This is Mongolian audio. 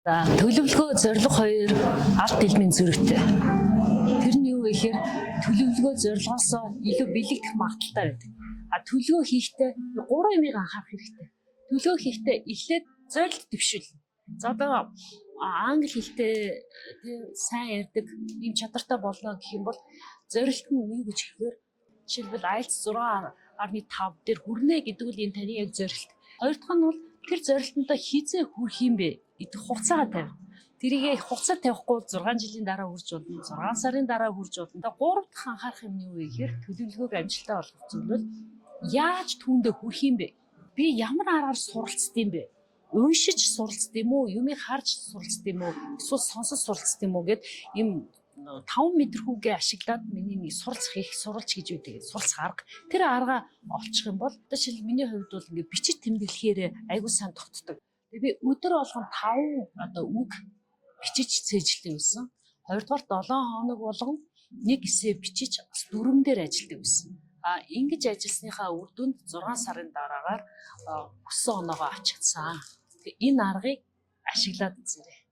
За төлөвлөгөө зорилго хоёр алт хэлмийн зөрүүтэй. Тэр нь юу вэ гэхээр төлөвлөгөө зорилгоосоо илүү бэлэгдэх магадaltaй байдаг. Төлөвлөгөө хийхдээ 3 юмыг анхаарах хэрэгтэй. Төлөвлөгөө хийхдээ эхлээд зорилт дэвшүүлнэ. За одоо англи хэлтэй сайн ярьдаг ийм чадвартай болно гэх юм бол зорилт нь юу гэж хэлэхээр жишээлбэл IELTS 6.5 дээр хүрнэ гэдэг үл энэ таны яг зорилт. Хоёр дахь нь бол тэр зорилтондоо хизээ хүрэх юм бэ гэдэг хугацаа тавина. Тэрийг хугацаа тавихгүй 6 жилийн дараа хүрч болно, 6 сарын дараа хүрч болно. Гурав дахь анхаарах юм нь юу вэ гэхээр төлөвлөгөөг амжилттай болгох зүйл бол яаж түүндээ хүрэх юм бэ? Би ямар аргаар суралцд юм бэ? Уншиж суралцд юм уу? Юмыг харж суралцд юм уу? Эсвэл сонсож суралцд юм уу гэд ийм 5 мэдрэхүүгээ ашиглаад миний нэг суралцах их суралц гэж үүдэг. Суралцах арга. Тэр арга олчих юм бол жишээл миний хувьд бол ингээд бичиж тэмдэглэхээр айгүй сайн тогтдог. Тэгээ би өдөр болгон 5 үг бичиж цээжлдэг байсан. Хоёрдугаар 7 хоног болгон нэг эсээ бичиж бас дүрм дээр ажилладаг байсан. Ингэж ажилласныхаа үр дүнд 6 сарын дараагаар өссөн оноогоо авчигдсан. Тэгээ энэ аргыг ашиглаад үзээрэй.